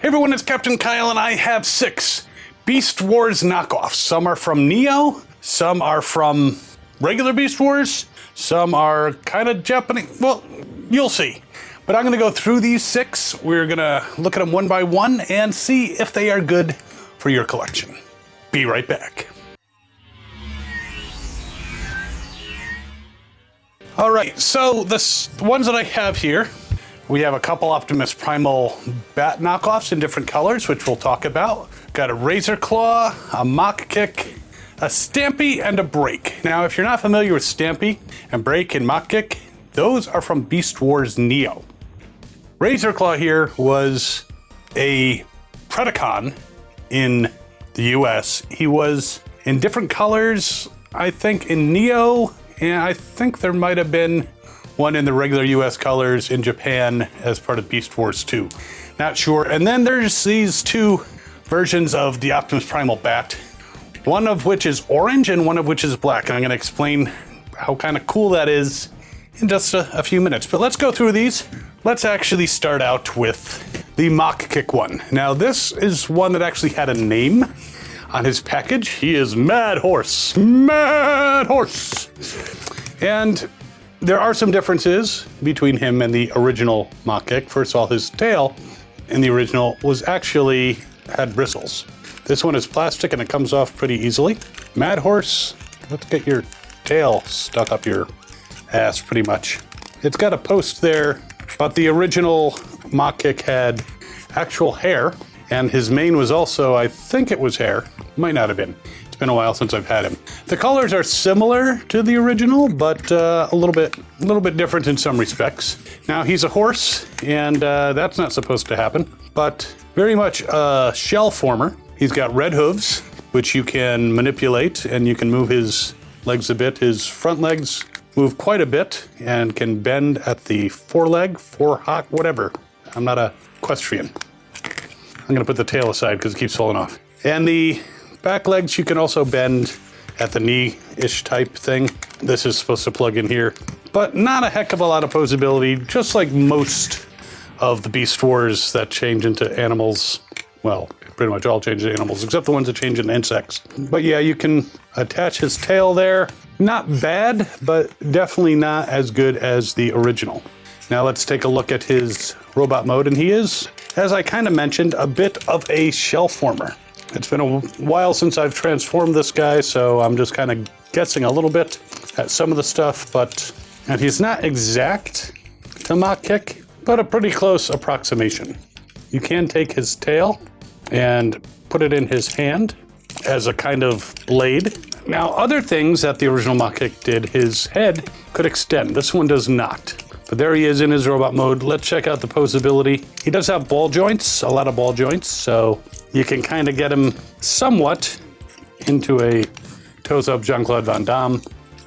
everyone, it's Captain Kyle and I have 6 Beast Wars knockoffs. Some are from Neo, some are from regular Beast Wars, some are kind of Japanese. Well, you'll see. But I'm gonna go through these 6. We're gonna look at them one by one and see if they are good for your collection. Be right back. All right, so the ones that I have here, we have a couple Optimus Primal Bat knockoffs in different colors, which we'll talk about. Got a Razorclaw, a Mach Kick, a Stampy, and a Break. Now, if you're not familiar with Stampy and Break and Mach Kick, those are from Beast Wars Neo. Razorclaw here was a Predacon in the US. He was in different colors, I think in Neo, and I think there might have been one in the regular US colors in Japan as part of Beast Wars 2. Not sure. And then there's these 2 versions of the Optimus Primal Bat, one of which is orange and one of which is black. And I'm going to explain how kind of cool that is in just a few minutes. But let's go through these. Let's actually start out with the Mach Kick one. Now, this is one that actually had a name on his package. He is Mad Horse. Mad Horse! And there are some differences between him and the original Mach Kick. First of all, his tail in the original was actually had bristles. This one is plastic and it comes off pretty easily. Mad Horse, let's get your tail stuck up your ass pretty much. It's got a post there, but the original Mach Kick had actual hair, and his mane was also, I think it was hair. Might not have been. It's been a while since I've had him. The colors are similar to the original, but a little bit different in some respects. Now, he's a horse, and that's not supposed to happen, but very much a shell former. He's got red hooves, which you can manipulate, and you can move his legs a bit. His front legs move quite a bit and can bend at the foreleg, forehock, whatever. I'm not a equestrian. I'm gonna put the tail aside because it keeps falling off. And the back legs you can also bend at the knee-ish type thing. This is supposed to plug in here, but not a heck of a lot of posability, just like most of the Beast Wars that change into animals. Well, pretty much all change into animals, except the ones that change into insects. But yeah, you can attach his tail there. Not bad, but definitely not as good as the original. Now let's take a look at his robot mode, and he is, as I kind of mentioned, a bit of a shell former. It's been a while since I've transformed this guy, so I'm just kind of guessing a little bit at some of the stuff, and he's not exact to Mach Kick, but a pretty close approximation. You can take his tail and put it in his hand as a kind of blade. Now, other things that the original Mach Kick did, his head could extend. This one does not. But there he is in his robot mode. Let's check out the posability. He does have ball joints, a lot of ball joints, so you can kind of get him somewhat into a toes-up Jean-Claude Van Damme.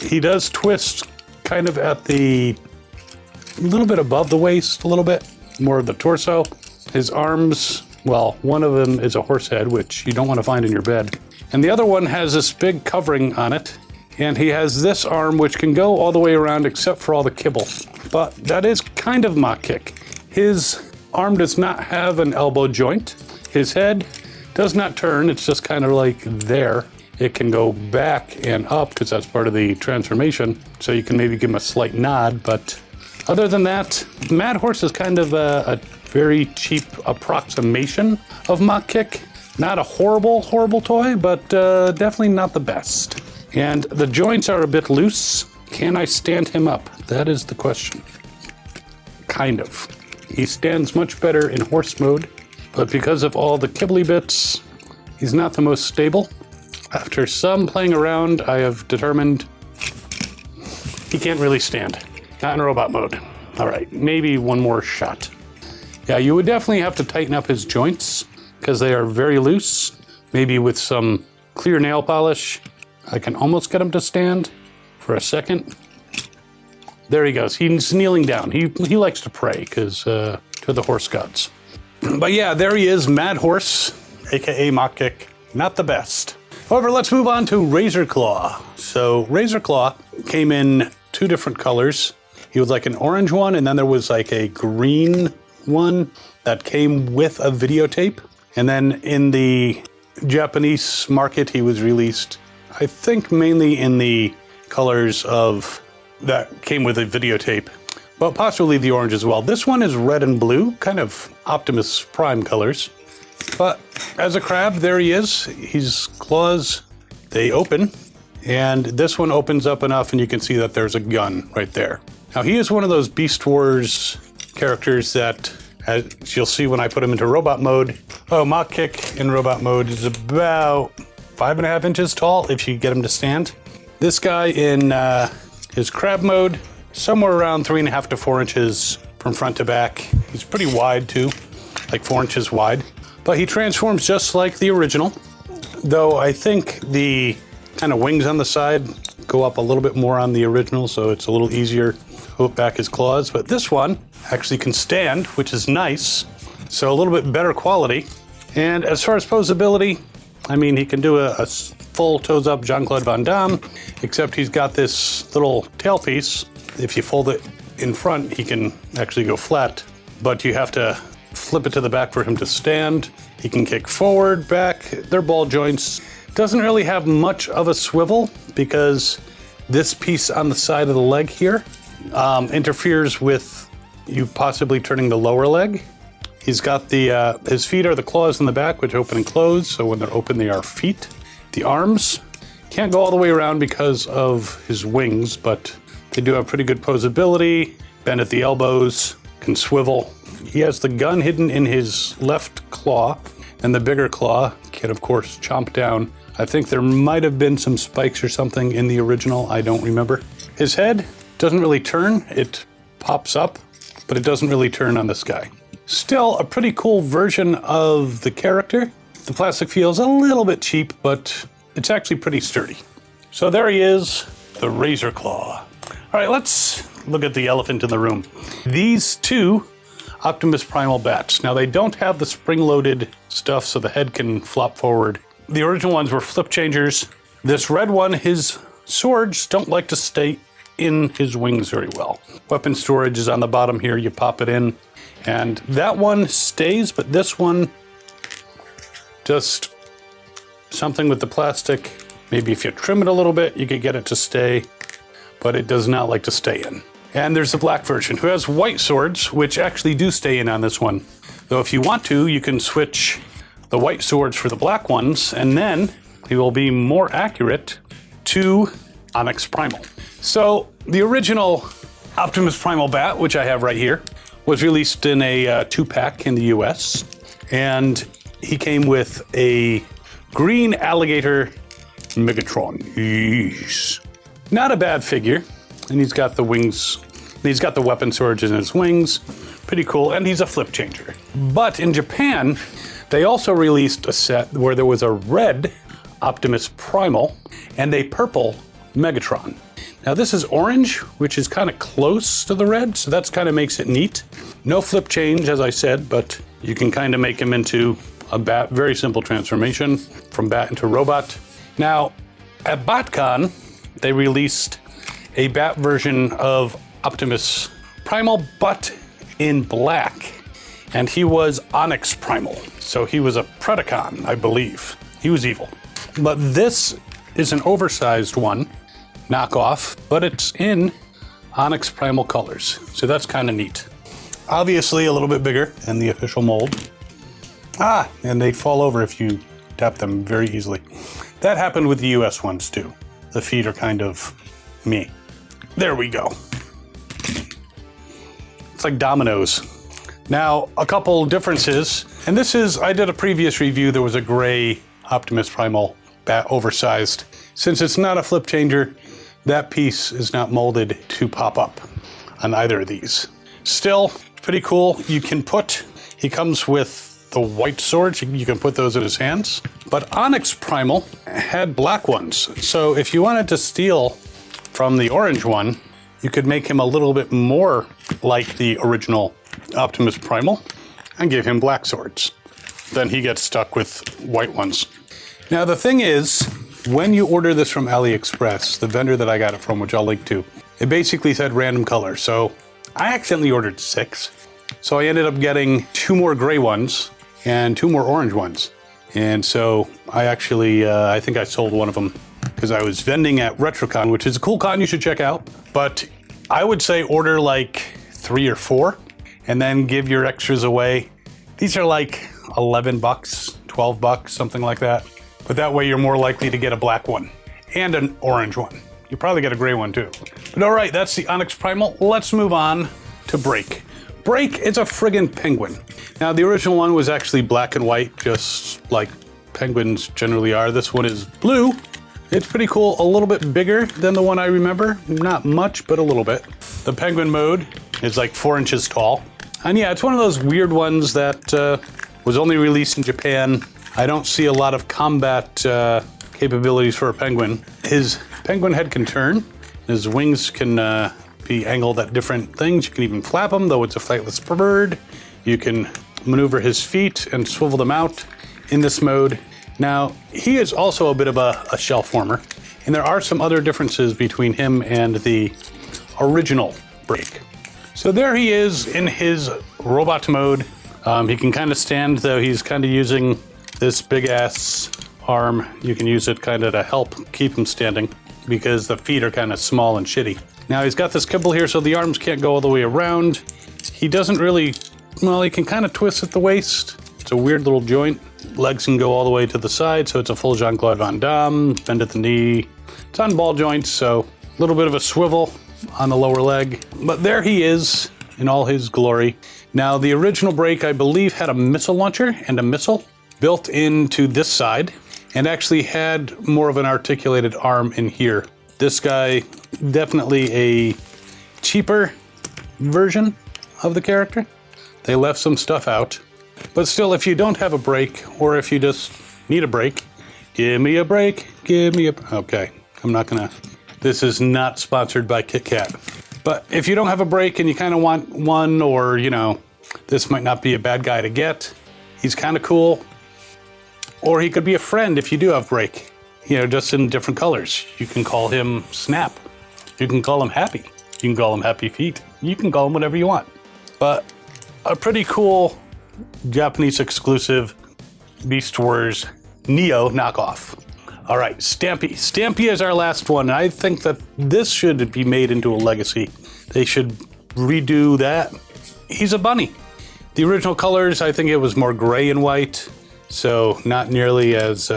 He does twist kind of at the little bit above the waist, a little bit more of the torso. His arms, well, one of them is a horse head, which you don't want to find in your bed. And the other one has this big covering on it. And he has this arm, which can go all the way around except for all the kibble. But that is kind of Mach Kick. His arm does not have an elbow joint. His head does not turn. It's just kind of like there. It can go back and up because that's part of the transformation. So you can maybe give him a slight nod. But other than that, Mad Horse is kind of a very cheap approximation of Mach Kick. Not a horrible, horrible toy, but definitely not the best. And the joints are a bit loose. Can I stand him up? That is the question. Kind of. He stands much better in horse mode, but because of all the kibbly bits, he's not the most stable. After some playing around, I have determined he can't really stand. Not in robot mode. All right, maybe one more shot. Yeah, you would definitely have to tighten up his joints because they are very loose. Maybe with some clear nail polish. I can almost get him to stand for a second. There he goes. He's kneeling down. He likes to pray because to the horse gods. But yeah, there he is, Mad Horse, aka Mach Kick. Not the best. However, let's move on to Razorclaw. So Razorclaw came in 2 different colors. He was like an orange one, and then there was like a green one that came with a videotape. And then in the Japanese market, he was released, I think mainly in the colors of that came with a videotape, but possibly the orange as well. This one is red and blue, kind of Optimus Prime colors. But as a crab, there he is. His claws, they open. And this one opens up enough and you can see that there's a gun right there. Now he is one of those Beast Wars characters that, as you'll see when I put him into robot mode, Mach Kick in robot mode is about 5.5 inches tall if you get him to stand. This guy in his crab mode, somewhere around 3.5 to 4 inches from front to back. He's pretty wide too, like 4 inches wide. But he transforms just like the original, though I think the kind of wings on the side go up a little bit more on the original, so it's a little easier to put back his claws. But this one actually can stand, which is nice, so a little bit better quality. And as far as posability, I mean, he can do a full toes up Jean-Claude Van Damme, except he's got this little tailpiece. If you fold it in front, he can actually go flat, but you have to flip it to the back for him to stand. He can kick forward, back. They're ball joints. Doesn't really have much of a swivel because this piece on the side of the leg here interferes with you possibly turning the lower leg. He's got the, his feet are the claws in the back, which open and close. So when they're open, they are feet. The arms can't go all the way around because of his wings, but they do have pretty good posability. Bend at the elbows, can swivel. He has the gun hidden in his left claw, and the bigger claw can, of course, chomp down. I think there might have been some spikes or something in the original. I don't remember. His head doesn't really turn. It pops up, but it doesn't really turn on this guy. Still a pretty cool version of the character. The plastic feels a little bit cheap, but it's actually pretty sturdy. So there he is, the Razorclaw. All right, let's look at the elephant in the room. These two Optimus Primal bats. Now they don't have the spring-loaded stuff, so the head can flop forward. The original ones were flip changers. This red one, his swords don't like to stay in his wings very well. Weapon storage is on the bottom here. You pop it in, and that one stays, but this one, just something with the plastic. Maybe if you trim it a little bit, you could get it to stay, but it does not like to stay in. And there's the black version who has white swords, which actually do stay in on this one. Though if you want to, you can switch the white swords for the black ones, and then he will be more accurate to Onyx Primal. So the original Optimus Primal bat, which I have right here, was released in a 2-pack in the US. And he came with a green alligator Megatron. Yeesh. Not a bad figure. And he's got the wings, he's got the weapon swords in his wings. Pretty cool, and he's a flip changer. But in Japan, they also released a set where there was a red Optimus Primal and a purple Megatron. Now this is orange, which is kind of close to the red, so that's kind of makes it neat. No flip change, as I said, but you can kind of make him into a bat. Very simple transformation from bat into robot. Now, at BotCon, they released a bat version of Optimus Primal, but in black. And he was Onyx Primal. So he was a Predacon, I believe. He was evil. But this is an oversized one, knockoff, but it's in Onyx Primal colors. So that's kind of neat. Obviously a little bit bigger than the official mold. And they fall over if you tap them very easily. That happened with the US ones too. The feet are kind of meh. There we go. It's like dominoes. Now, a couple differences, and this is, I did a previous review, there was a gray Optimus Primal bat, oversized. Since it's not a flip changer, that piece is not molded to pop up on either of these. Still, pretty cool. You can put, he comes with the white swords, you can put those in his hands. But Onyx Primal had black ones. So if you wanted to steal from the orange one, you could make him a little bit more like the original Optimus Primal and give him black swords. Then he gets stuck with white ones. Now the thing is, when you order this from AliExpress, the vendor that I got it from, which I'll link to, it basically said random color. So I accidentally ordered 6. So I ended up getting 2 more gray ones and 2 more orange ones. And so I actually, I think I sold one of them because I was vending at RetroCon, which is a cool con you should check out. But I would say order like 3 or 4 and then give your extras away. These are like 11 bucks, 12 bucks, something like that. But that way you're more likely to get a black one and an orange one. You probably get a gray one too. But all right, that's the Onyx Primal. Let's move on to Break. Break is a friggin' penguin. Now the original one was actually black and white, just like penguins generally are. This one is blue. It's pretty cool, a little bit bigger than the one I remember. Not much, but a little bit. The penguin mode is like 4 inches tall. And yeah, it's one of those weird ones that was only released in Japan. I don't see a lot of combat capabilities for a penguin. His penguin head can turn. His wings can be angled at different things. You can even flap them, though it's a flightless bird. You can maneuver his feet and swivel them out in this mode. Now, he is also a bit of a shell former, and there are some other differences between him and the original Break. So there he is in his robot mode. He can kind of stand, though he's kind of using this big-ass arm. You can use it kind of to help keep him standing because the feet are kind of small and shitty. Now he's got this kibble here so the arms can't go all the way around. He doesn't really, well, he can kind of twist at the waist. It's a weird little joint. Legs can go all the way to the side, so it's a full Jean-Claude Van Damme, bend at the knee. It's on ball joints, so a little bit of a swivel on the lower leg. But there he is in all his glory. Now the original Break, I believe, had a missile launcher and a missile built into this side, and actually had more of an articulated arm in here. This guy, definitely a cheaper version of the character. They left some stuff out. But still, if you don't have a break, or if you just need a break, give me a break, give me a... Okay, I'm not gonna... This is not sponsored by Kit Kat. But if you don't have a break and you kind of want one, or, you know, this might not be a bad guy to get, he's kind of cool. Or he could be a friend if you do have Break, you know, just in different colors. You can call him Snap. You can call him Happy. You can call him Happy Feet. You can call him whatever you want. But a pretty cool Japanese exclusive Beast Wars Neo knockoff. All right, Stampy. Stampy is our last one. I think that this should be made into a legacy. They should redo that. He's a bunny. The original colors, I think it was more gray and white. So not nearly as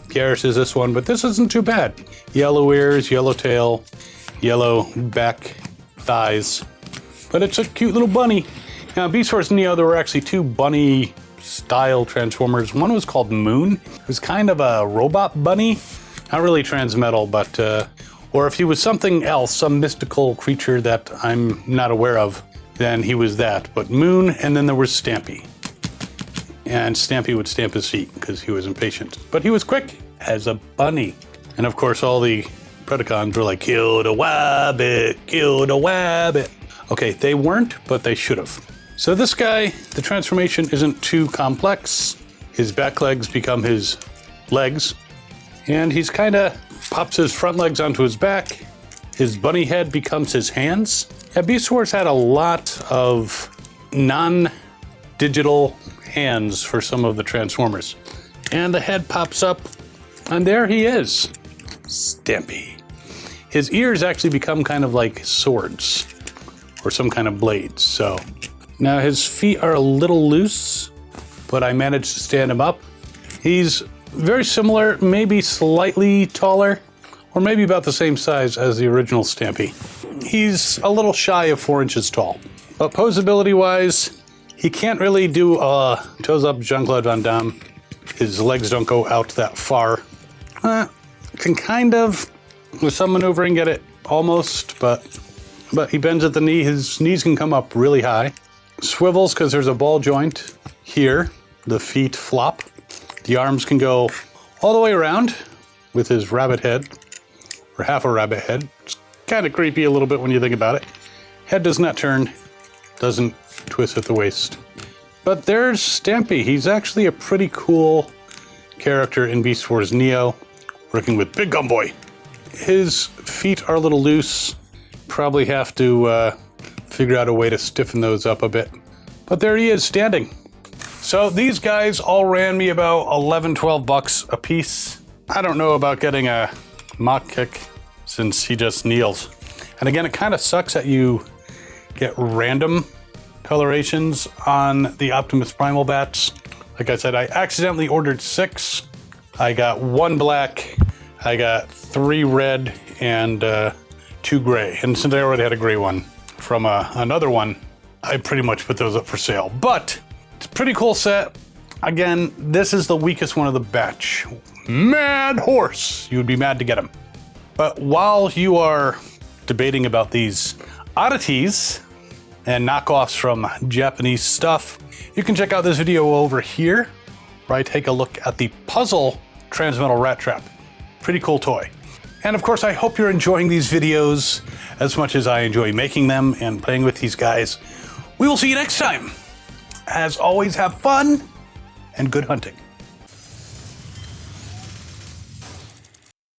garish as this one, but this isn't too bad. Yellow ears, yellow tail, yellow back thighs. But it's a cute little bunny. Now, Beast Wars Neo, there were actually 2 bunny-style Transformers. One was called Moon. It was kind of a robot bunny. Not really transmetal, but... or if he was something else, some mystical creature that I'm not aware of, then he was that. But Moon, and then there was Stampy. And Stampy would stamp his feet because he was impatient. But he was quick as a bunny. And of course, all the Predacons were like, kill the wabbit, kill the wabbit. Okay, they weren't, but they should have. So this guy, the transformation isn't too complex. His back legs become his legs. And he's kind of pops his front legs onto his back. His bunny head becomes his hands. Yeah, Beast Wars had a lot of non-digital hands for some of the Transformers. And the head pops up, and there he is, Stampy. His ears actually become kind of like swords, or some kind of blades, so. Now his feet are a little loose, but I managed to stand him up. He's very similar, maybe slightly taller, or maybe about the same size as the original Stampy. He's a little shy of 4 inches tall, but posability-wise, he can't really do toes up Jean-Claude Van Damme. His legs don't go out that far. Can kind of, with some maneuvering, get it almost, but he bends at the knee. His knees can come up really high. Swivels because there's a ball joint here. The feet flop. The arms can go all the way around with his rabbit head, or half a rabbit head. It's kind of creepy a little bit when you think about it. Head does not turn, doesn't twist at the waist. But there's Stampy. He's actually a pretty cool character in Beast Wars Neo, working with Big Gun Boy. His feet are a little loose. Probably have to figure out a way to stiffen those up a bit. But there he is standing. So these guys all ran me about 11, 12 bucks a piece. I don't know about getting a Mach Kick since he just kneels. And again, it kind of sucks that you get random colorations on the Optimus Primal bats. Like I said, I accidentally ordered 6. I got 1 black, I got 3 red, and 2 gray. And since I already had a gray one from another one, I pretty much put those up for sale. But it's a pretty cool set. Again, this is the weakest one of the batch. Mad horse! You would be mad to get him. But while you are debating about these oddities and knockoffs from Japanese stuff, you can check out this video over here, where I take a look at the puzzle Transmetal Rat Trap. Pretty cool toy. And of course, I hope you're enjoying these videos as much as I enjoy making them and playing with these guys. We will see you next time. As always, have fun and good hunting.